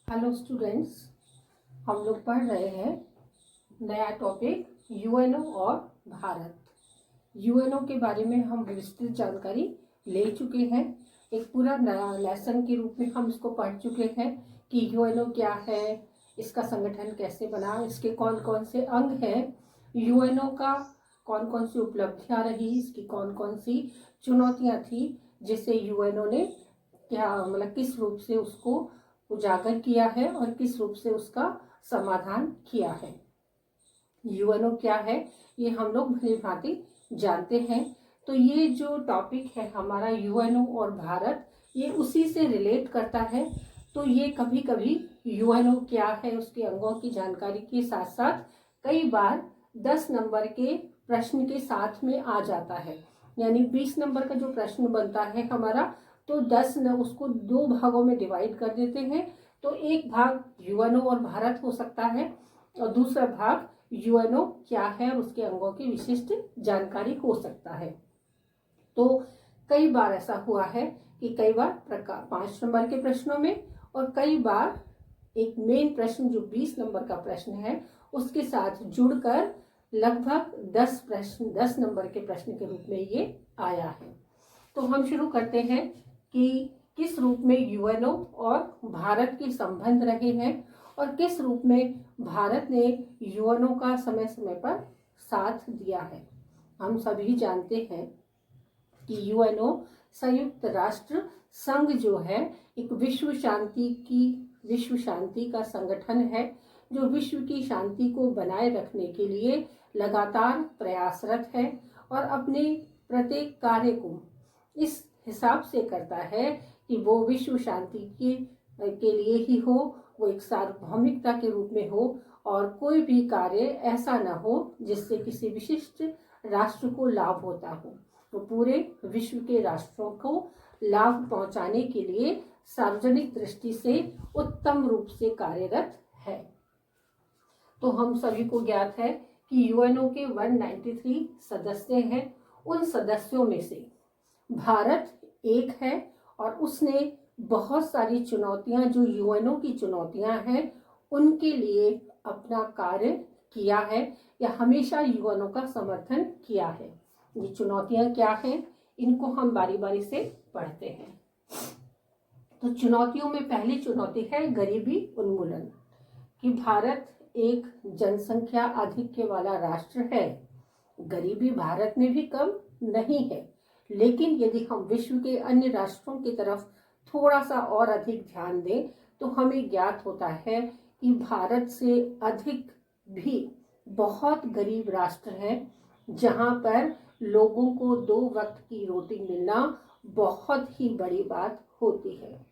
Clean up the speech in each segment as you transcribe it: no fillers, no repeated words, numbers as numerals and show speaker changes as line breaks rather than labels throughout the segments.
Hello students, हम लोग पढ़ रहे हैं नया टॉपिक यूएनओ और भारत। यूएनओ के बारे में हम विस्तृत जानकारी ले चुके हैं। एक पूरा नया लेसन के रूप में हम इसको पढ़ चुके हैं कि यूएनओ क्या है, इसका संगठन कैसे बना, इसके कौन कौन से अंग हैं, यूएनओ का कौन कौन सी उपलब्धियां रही, इसकी कौन कौन सी चुनौतियां थी, जिससे यूएनओ ने क्या किस रूप से उसको उजागर किया है और किस रूप से उसका समाधान किया है। यूएनओ क्या है ये हम लोग भली भांति जानते हैं। तो ये जो टॉपिक है हमारा यूएनओ और भारत, ये उसी से रिलेट करता है। तो ये कभी कभी यूएनओ क्या है उसके अंगों की जानकारी के साथ साथ कई बार 10 नंबर के प्रश्न के साथ में आ जाता है। यानी 20 नंबर का जो प्रश्न बनता है हमारा, तो 10 न उसको 2 भागों में डिवाइड कर देते हैं। तो एक भाग यूएनओ और भारत हो सकता है और दूसरा भाग यूएनओ क्या है और उसके अंगों की विशिष्ट जानकारी हो सकता है। तो कई बार ऐसा हुआ है कि कई बार 5 नंबर के प्रश्नों में और कई बार एक मेन प्रश्न जो 20 नंबर का प्रश्न है उसके साथ जुड़कर लगभग 10 नंबर के प्रश्न के रूप में ये आया है। तो हम शुरू करते हैं कि किस रूप में यूएनओ और भारत के संबंध रहे हैं और किस रूप में भारत ने यूएनओ का समय समय पर साथ दिया है। हम सभी जानते हैं कि यूएनओ संयुक्त राष्ट्र संघ जो है एक विश्व शांति का संगठन है जो विश्व की शांति को बनाए रखने के लिए लगातार प्रयासरत है और अपने प्रत्येक कार्य को इस हिसाब से करता है कि वो विश्व शांति के लिए ही हो, वो एक सार्वभौमिकता के रूप में हो और कोई भी कार्य ऐसा न हो जिससे किसी विशिष्ट राष्ट्र को लाभ होता हो। तो पूरे विश्व के राष्ट्रों को लाभ पहुंचाने के लिए सार्वजनिक दृष्टि से उत्तम रूप से कार्यरत है। तो हम सभी को ज्ञात है कि यूएनओ के 193 सदस्य हैं। उन सदस्यों में से भारत एक है और उसने बहुत सारी चुनौतियां जो यूएनओ की चुनौतियां हैं उनके लिए अपना कार्य किया है या हमेशा यूएनओ का समर्थन किया है। ये चुनौतियां क्या हैं इनको हम बारी बारी से पढ़ते हैं। तो चुनौतियों में पहली चुनौती है गरीबी उन्मूलन, कि भारत एक जनसंख्या आधिक्य वाला राष्ट्र है। गरीबी भारत में भी कम नहीं है, लेकिन यदि हम विश्व के अन्य राष्ट्रों की तरफ थोड़ा सा और अधिक ध्यान दें तो हमें ज्ञात होता है कि भारत से अधिक भी बहुत गरीब राष्ट्र हैं जहां पर लोगों को 2 वक्त की रोटी मिलना बहुत ही बड़ी बात होती है।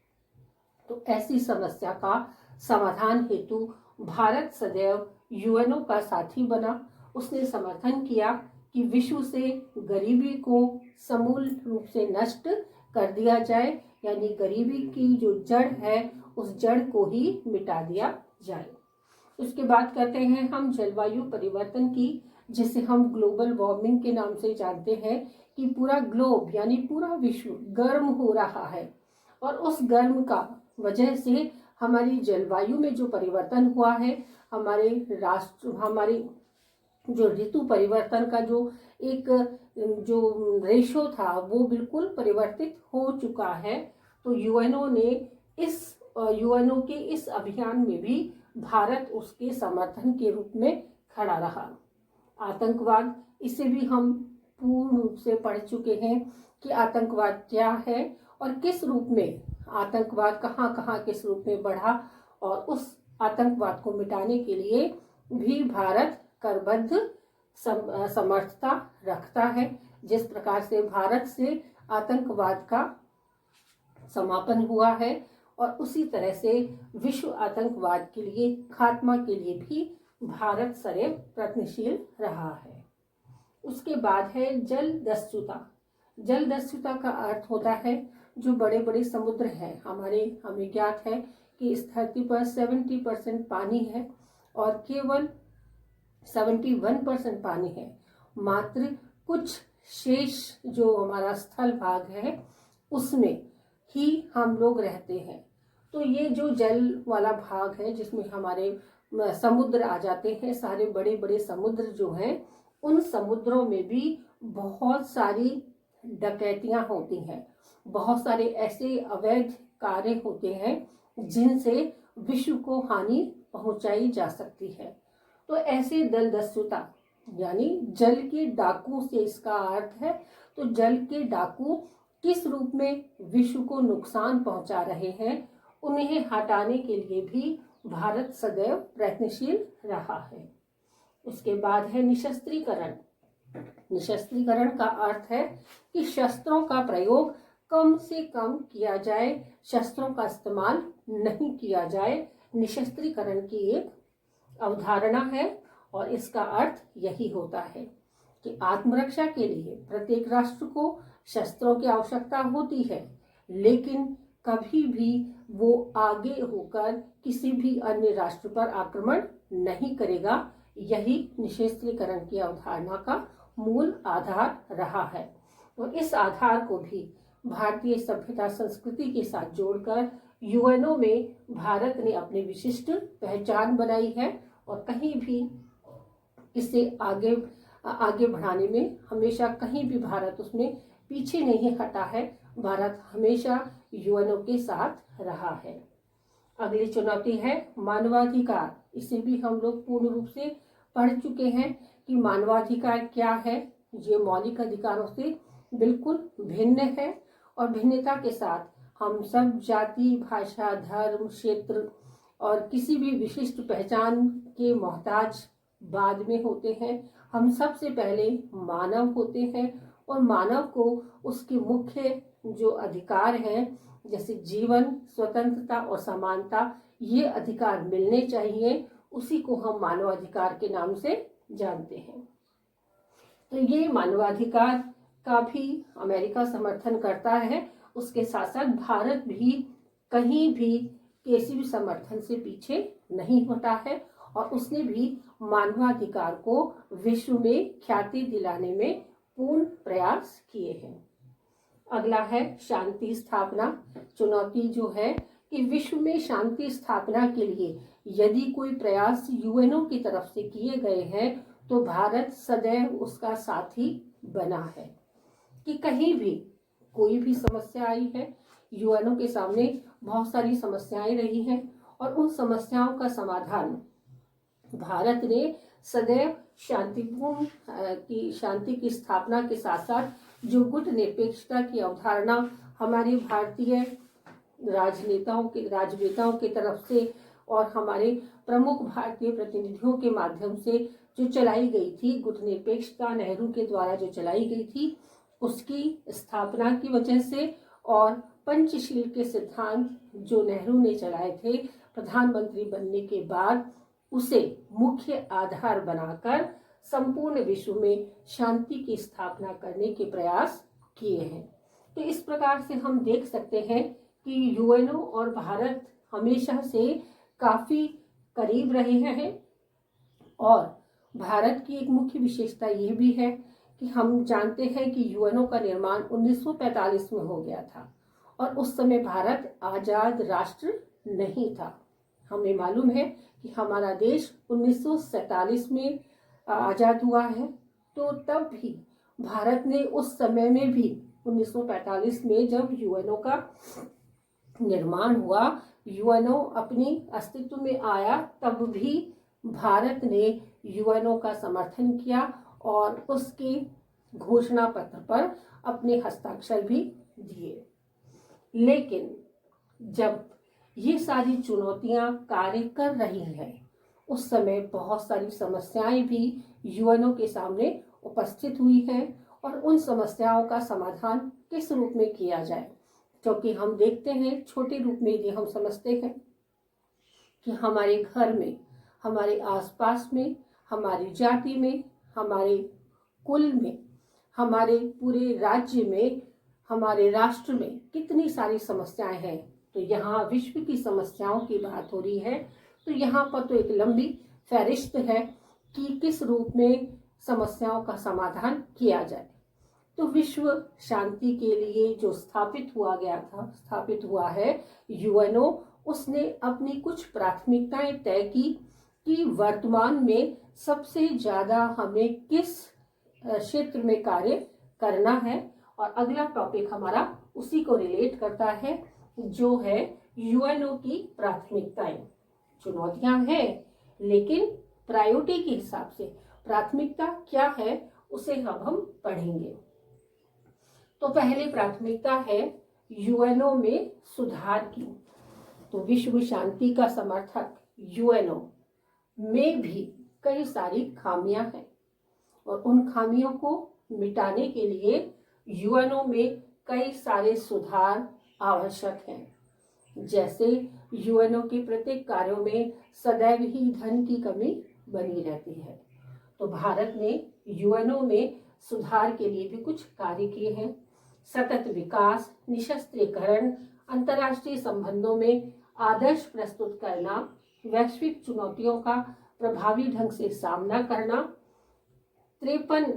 तो ऐसी समस्या का समाधान हेतु भारत सदैव यूएनओ का साथी बना। उसने समर्थन किया कि विश्व से गरीबी को समूल रूप से नष्ट कर दिया जाए, यानी गरीबी की जो जड़ है उस जड़ को ही मिटा दिया जाए। उसके बाद कहते हैं हम जलवायु परिवर्तन की, जिसे हम ग्लोबल वार्मिंग के नाम से जानते हैं, कि पूरा ग्लोब यानी पूरा विश्व गर्म हो रहा है और उस गर्म का वजह से हमारी जलवायु में जो परिवर्तन हुआ है, हमारे जो ऋतु परिवर्तन का जो एक जो रेशो था वो बिल्कुल परिवर्तित हो चुका है। तो यूएनओ के इस अभियान में भी भारत उसके समर्थन के रूप में खड़ा रहा। आतंकवाद, इसे भी हम पूर्ण रूप से पढ़ चुके हैं कि आतंकवाद क्या है और किस रूप में आतंकवाद कहाँ किस रूप में बढ़ा, और उस आतंकवाद को मिटाने के लिए भी भारत करबद्ध समर्थता रखता है। जिस प्रकार से भारत से आतंकवाद का समापन हुआ है और उसी तरह से विश्व आतंकवाद के लिए खात्मा के लिए भी भारत सदैव प्रयत्नशील रहा है। उसके बाद है जलदस्युता। जलदस्युता का अर्थ होता है जो बड़े बड़े समुद्र हैं हमें ज्ञात है कि इस धरती पर 70% पानी है और केवल 71% पानी है। मात्र कुछ शेष जो हमारा स्थल भाग है उसमें ही हम लोग रहते हैं। तो ये जो जल वाला भाग है जिसमें हमारे समुद्र आ जाते हैं, सारे बड़े बड़े समुद्र जो हैं, उन समुद्रों में भी बहुत सारी डकैतियां होती हैं, बहुत सारे ऐसे अवैध कार्य होते हैं जिनसे विश्व को हानि पहुंचाई जा सकती है। तो ऐसे दलदस्युता यानी जल के डाकू से इसका अर्थ है, तो जल के डाकू किस रूप में विश्व को नुकसान पहुंचा रहे हैं, उन्हें हटाने के लिए भी भारत सदैव प्रयत्नशील रहा है। उसके बाद है निशस्त्रीकरण। निशस्त्रीकरण का अर्थ है कि शस्त्रों का प्रयोग कम से कम किया जाए, शस्त्रों का इस्तेमाल नहीं किया जाए। निशस्त्रीकरण की एक अवधारणा है और इसका अर्थ यही होता है कि आत्मरक्षा के लिए प्रत्येक राष्ट्र को शस्त्रों की आवश्यकता होती है, लेकिन कभी भी वो आगे होकर किसी भी अन्य राष्ट्र पर आक्रमण नहीं करेगा। यही निशस्त्रीकरण की अवधारणा का मूल आधार रहा है। और इस आधार को भी भारतीय सभ्यता संस्कृति के साथ जोड़कर यूएनओ में भारत ने अपनी विशिष्ट पहचान बनाई है और कहीं भी इसे आगे बढ़ाने में हमेशा कहीं भी भारत उसमें पीछे नहीं हटा है। भारत हमेशा यूएनओ के साथ रहा है। अगली चुनौती है मानवाधिकार। इसे भी हम लोग पूर्ण रूप से पढ़ चुके हैं कि मानवाधिकार क्या है। ये मौलिक अधिकारों से बिल्कुल भिन्न है और भिन्नता के साथ हम सब जाति, भाषा, धर्म, क्षेत्र और किसी भी विशिष्ट पहचान के मोहताज बाद में होते हैं। हम सबसे पहले मानव होते हैं और मानव को उसके मुख्य जो अधिकार हैं, जैसे जीवन, स्वतंत्रता और समानता, ये अधिकार मिलने चाहिए। उसी को हम मानवाधिकार के नाम से जानते हैं। तो ये मानवाधिकार का भी अमेरिका समर्थन करता है। उसके साथ साथ भारत भी कहीं भी किसी भी समर्थन से पीछे नहीं हटा है और उसने भी मानवाधिकार को विश्व में ख्याति दिलाने में पूर्ण प्रयास किए हैं। अगला है शांति स्थापना। चुनौती जो है कि विश्व में शांति स्थापना के लिए यदि कोई प्रयास यूएनओ की तरफ से किए गए हैं तो भारत सदैव उसका साथी बना है। कि कहीं भी कोई भी समस्या आई है, यूएनओ के सामने बहुत सारी समस्याएं रही हैं और उन समस्याओं का समाधान भारत ने सदैव शांति की स्थापना के साथ साथ जो गुटनिरपेक्षता की अवधारणा हमारे भारतीय राजनेताओं की तरफ से और हमारे प्रमुख भारतीय प्रतिनिधियों के माध्यम से जो चलाई गई थी, गुटनिरपेक्षता नेहरू के द्वारा जो चलाई गई थी, उसकी स्थापना की वजह से और पंचशील के सिद्धांत जो नेहरू ने चलाए थे प्रधानमंत्री बनने के बाद, उसे मुख्य आधार बनाकर संपूर्ण विश्व में शांति की स्थापना करने के प्रयास किए हैं। तो इस प्रकार से हम देख सकते हैं कि यूएनओ और भारत हमेशा से काफी करीब रहे हैं और भारत की एक मुख्य विशेषता ये भी है कि हम जानते हैं कि यूएनओ का निर्माण 1945 में हो गया था और उस समय भारत आजाद राष्ट्र नहीं था। हमें मालूम है कि हमारा देश 1947 में आजाद हुआ है, तो तब भी भारत ने उस समय में भी 1945 में जब यूएनओ का निर्माण हुआ, यूएनओ अपनी अस्तित्व में आया, तब भी भारत ने यूएनओ का समर्थन किया और उसके घोषणा पत्र पर अपने हस्ताक्षर भी दिए। लेकिन जब ये सारी चुनौतियां कार्य कर रही हैं, उस समय बहुत सारी समस्याएं भी यूएनओ के सामने उपस्थित हुई हैं और उन समस्याओं का समाधान किस रूप में किया जाए, क्योंकि हम देखते हैं छोटे रूप में ये हम समझते हैं कि हमारे घर में, हमारे आसपास में, हमारी जाति में, हमारे कुल में, हमारे पूरे राज्य में, हमारे राष्ट्र में कितनी सारी समस्याएं हैं। तो यहाँ विश्व की समस्याओं की बात हो रही है, तो यहाँ पर तो एक लंबी फहरिस्त है कि किस रूप में समस्याओं का समाधान किया जाए। तो विश्व शांति के लिए जो स्थापित हुआ है यूएनओ, उसने अपनी कुछ प्राथमिकताएं तय की कि वर्तमान में सबसे ज़्यादा हमें किस क्षेत्र में कार्य करना है। और अगला टॉपिक हमारा उसी को रिलेट करता है, जो है यूएनओ की प्राथमिकताएं। चुनौतियां हैं, लेकिन प्रायोरिटी के हिसाब से प्राथमिकता क्या है उसे अब हम पढ़ेंगे। तो पहली प्राथमिकता है यूएनओ में सुधार की। तो विश्व शांति का समर्थक यूएनओ में भी कई सारी खामियां हैं, और उन खामियों को मिटाने के लिए यूएनओ में कई सारे सुधार आवश्यक हैं। जैसे यूएनओ के प्रत्येक कार्यों में सदैव ही धन की कमी बनी रहती है। तो भारत ने यूएनओ में सुधार के लिए भी कुछ कार्य किए हैं। सतत विकास, निशस्त्रीकरण, अंतर्राष्ट्रीय संबंधों में आदर्श प्रस्तुत करना, वैश्विक चुनौतियों का प्रभावी ढंग से सामना करना, 53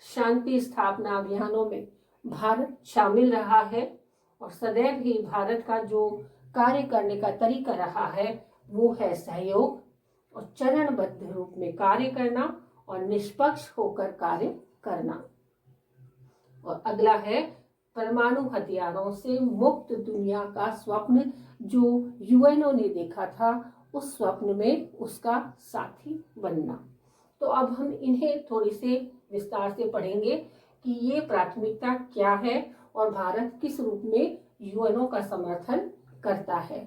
शांति स्थापना अभियानों में भारत शामिल रहा है, और सदैव ही भारत का जो कार्य करने का तरीका रहा है वो है सहयोग और चरणबद्ध रूप में कार्य करना और निष्पक्ष होकर कार्य करना। और अगला है परमाणु हथियारों से मुक्त दुनिया का स्वप्न जो यूएनओ ने देखा था, उस स्वप्न में उसका साथी बनना। तो अब हम इन्हें थोड़ी से विस्तार से पढ़ेंगे कि ये प्राथमिकता क्या है और भारत किस रूप में यूएनओ का समर्थन करता है।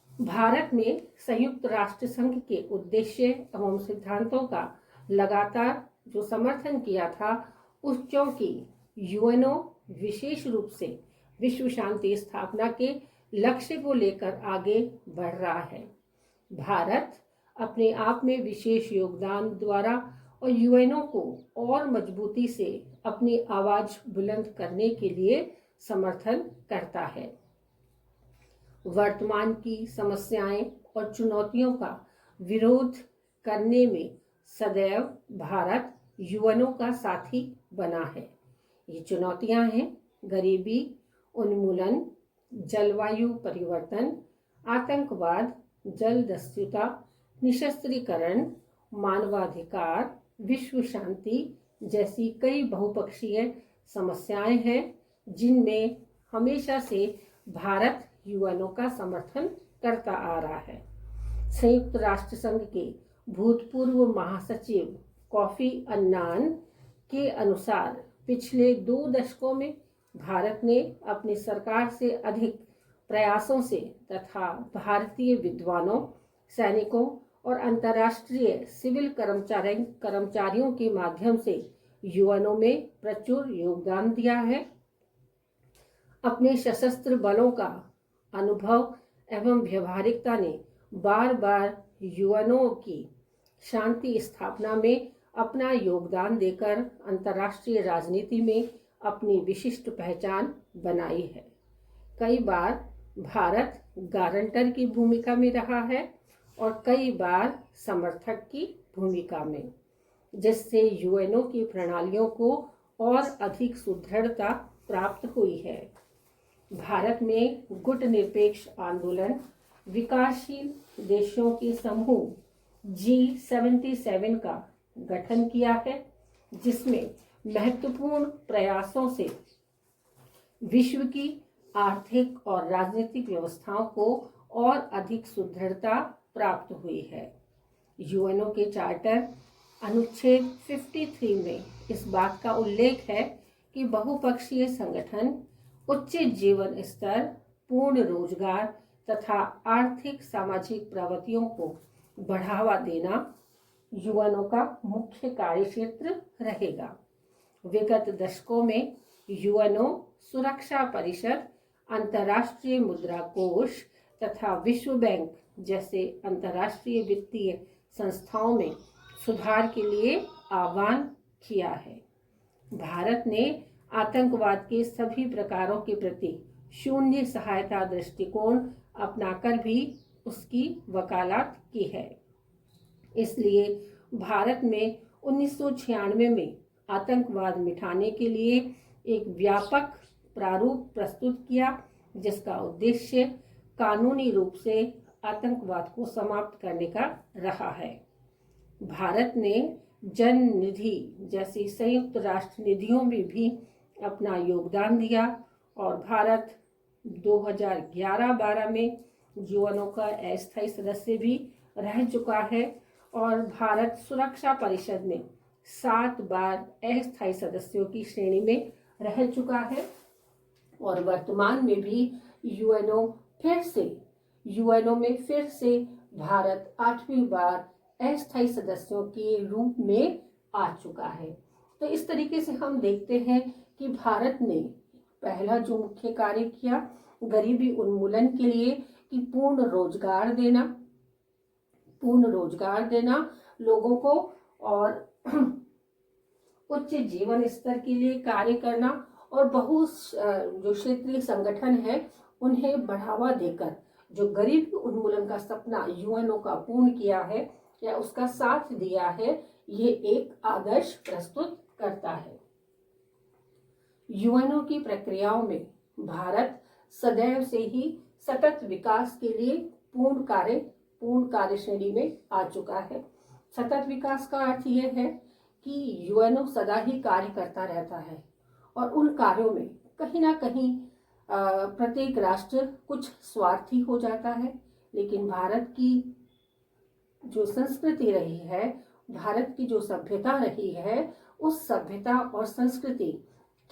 भारत ने संयुक्त राष्ट्र संघ के उद्देश्य एवं सिद्धांतों का लगातार जो समर्थन किया था, उस क्योंकि यूएनओ विशेष रूप से विश्व शांति स्थापना के लक्ष्य को लेकर आगे बढ़ रहा है। भारत अपने आप में विशेष योगदान द्वारा और यूएनओ को और मजबूती से अपनी आवाज बुलंद करने के लिए समर्थन करता है। वर्तमान की समस्याएं और चुनौतियों का विरोध करने में सदैव भारत यूएनओ का साथी बना है। ये चुनौतियां हैं गरीबी उन्मूलन, जलवायु परिवर्तन, आतंकवाद, जल दस्युता, निशस्त्रीकरण, मानवाधिकार, विश्व शांति जैसी कई बहुपक्षीय समस्याएं हैं जिनमें हमेशा से भारत यूएनओ का समर्थन करता आ रहा है। संयुक्त राष्ट्र संघ के भूतपूर्व महासचिव कोफी अन्नान के अनुसार पिछले 2 दशकों में भारत ने अपनी सरकार से अधिक प्रयासों से तथा भारतीय विद्वानों, सैनिकों और अंतर्राष्ट्रीय सिविल कर्मचारियों के माध्यम से यूएनओ में प्रचुर योगदान दिया है। अपने सशस्त्र बलों का अनुभव एवं व्यवहारिकता ने बार बार यूएनओ की शांति स्थापना में अपना योगदान देकर अंतर्राष्ट्रीय राजनीति में अपनी विशिष्ट पहचान बनाई है। कई बार भारत गारंटर की भूमिका में रहा है और कई बार समर्थक की भूमिका में, जिससे यूएनओ की प्रणालियों को और अधिक सुदृढ़ता प्राप्त हुई है। भारत में गुटनिरपेक्ष आंदोलन, विकासशील देशों के समूह G77 का गठन किया है, जिसमें महत्वपूर्ण प्रयासों से विश्व की आर्थिक और राजनीतिक व्यवस्थाओं को और अधिक सुदृढ़ता प्राप्त हुई है। यूएनओ के चार्टर अनुच्छेद 53 में इस बात का उल्लेख है कि बहुपक्षीय संगठन उच्च जीवन स्तर, पूर्ण रोजगार तथा आर्थिक सामाजिक प्रवृत्तियों को बढ़ावा देना यूएनओ का मुख्य कार्यक्षेत्र रहेगा। विगत दशकों में यूएनओ सुरक्षा परिषद, अंतर्राष्ट्रीय मुद्रा कोष तथा विश्व बैंक जैसे अंतर्राष्ट्रीय वित्तीय संस्थाओं में सुधार के लिए आह्वान किया है। भारत ने आतंकवाद के सभी प्रकारों के प्रति शून्य सहायता दृष्टिकोण अपनाकर भी उसकी वकालत की है। इसलिए भारत में 1996 में आतंकवाद मिटाने के लिए एक व्यापक प्रारूप प्रस्तुत किया, जिसका उद्देश्य कानूनी रूप से आतंकवाद को समाप्त करने का रहा है। भारत ने जन निधि जैसी संयुक्त राष्ट्र निधियों में भी अपना योगदान दिया और भारत 2011-12 में यूएनओ का अस्थायी सदस्य भी रह चुका है और भारत सुरक्षा परिषद में 7 बार अस्थायी सदस्यों की श्रेणी में रह चुका है और वर्तमान में भी यूएनओ में फिर से भारत 8वीं बार अस्थायी सदस्यों के रूप में आ चुका है। तो इस तरीके से हम देखते हैं कि भारत ने पहला जो मुख्य कार्य किया गरीबी उन्मूलन के लिए कि पूर्ण रोजगार देना लोगों को और उच्च जीवन स्तर के लिए कार्य करना और जो क्षेत्रीय संगठन है उन्हें बढ़ावा देकर जो गरीबी उन्मूलन का सपना यूएनओ का पूर्ण किया है या उसका साथ दिया है, ये एक आदर्श प्रस्तुत करता है। यूएनओ की प्रक्रियाओं में भारत सदैव से ही सतत विकास के लिए पूर्ण कार्य श्रेणी में आ चुका है। सतत विकास का अर्थ यह है कि यूएनओ सदा ही कार्य करता रहता है और उन कार्यों में कहीं ना कहीं प्रत्येक राष्ट्र कुछ स्वार्थी हो जाता है, लेकिन भारत की जो संस्कृति रही है, भारत की जो सभ्यता रही है, उस सभ्यता और संस्कृति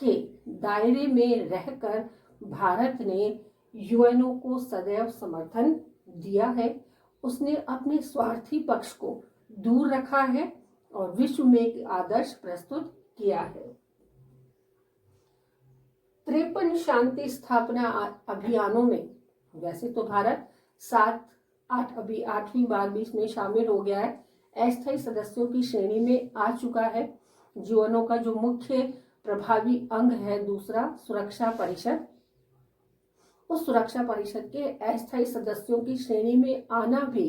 के दायरे में रहकर भारत ने यूएनओ को सदैव समर्थन दिया है। उसने अपने स्वार्थी पक्ष को दूर रखा है और विश्व में एक आदर्श प्रस्तुत किया है। 53 शांति स्थापना अभियानों में वैसे तो भारत 8वीं बार भी इसमें शामिल हो गया है, अस्थायी सदस्यों की श्रेणी में आ चुका है। यूएनओ का जो मुख्य प्रभावी अंग है दूसरा सुरक्षा परिषद, उस सुरक्षा परिषद के अस्थायी सदस्यों की श्रेणी में आना भी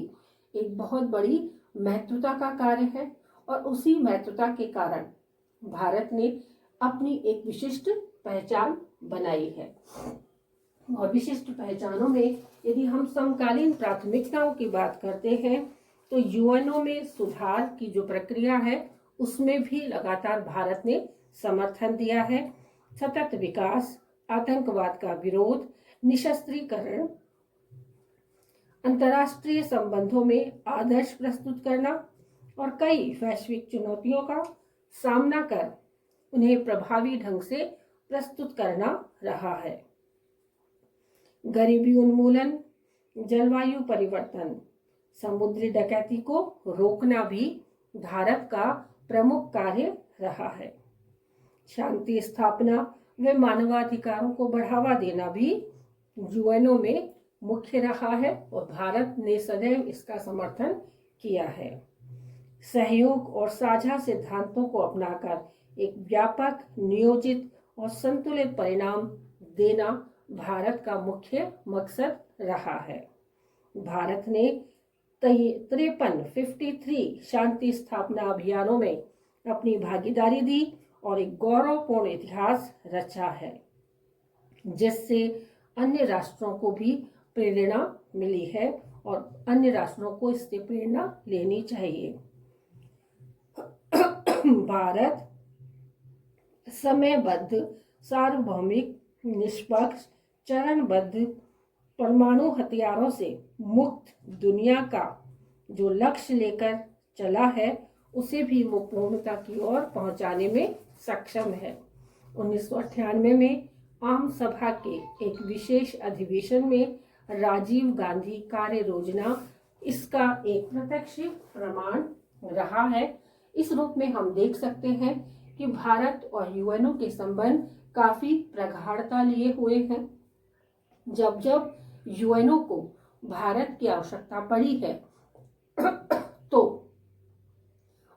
एक बहुत बड़ी महत्वता का कार्य है और उसी महत्वता के कारण भारत ने अपनी एक विशिष्ट पहचान बनाई है। और विशिष्ट पहचानों में यदि हम समकालीन प्राथमिकताओं की बात करते हैं तो यूएनओ में सुधार की जो प्रक्रिया है उसमें भी लगातार भारत ने समर्थन दिया है। सतत विकास, आतंकवाद का विरोध, निशस्त्रीकरण, अंतर्राष्ट्रीय संबंधों में आदर्श प्रस्तुत करना और कई वैश्विक चुनौतियों का सामना कर उन्हें प्रभावी ढंग से प्रस्तुत करना रहा है। गरीबी उन्मूलन, जलवायु परिवर्तन, समुद्री डकैती को रोकना भी भारत का प्रमुख कार्य रहा है। शांति स्थापना व मानवाधिकारों को बढ़ावा देना भी यूएनओ में मुख्य रहा है और भारत ने सदैव इसका समर्थन किया है। सहयोग और साझा सिद्धांतों को अपनाकर एक व्यापक, नियोजित और संतुलित परिणाम देना भारत का मुख्य मकसद रहा है। भारत ने 53 शांति स्थापना अभियानों में अपनी भागीदारी दी और एक गौरवपूर्ण इतिहास रचा है, जिससे अन्य राष्ट्रों को भी प्रेरणा मिली है और अन्य राष्ट्रों को इससे प्रेरणा लेनी चाहिए। भारत समयबद्ध, सार्वभौमिक, निष्पक्ष, चरणबद्ध परमाणु हथियारों से मुक्त दुनिया का जो लक्ष्य लेकर चला है उसे भी वो पूर्णता की ओर पहुंचाने में सक्षम है। 1998 में आम सभा के एक विशेष अधिवेशन में राजीव गांधी कार्य योजना इसका एक प्रत्यक्ष प्रमाण रहा है। इस रूप में हम देख सकते हैं कि भारत और यूएनओ के संबंध काफी प्रगाढ़ता लिए हुए हैं। जब जब यूएनओ को भारत की आवश्यकता पड़ी है तो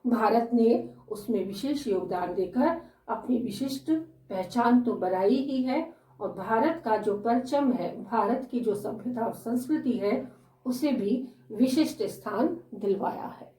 भारत ने उसमें विशेष योगदान देकर अपनी विशिष्ट पहचान तो बनाई ही है और भारत का जो परचम है, भारत की जो सभ्यता और संस्कृति है, उसे भी विशिष्ट स्थान दिलवाया है।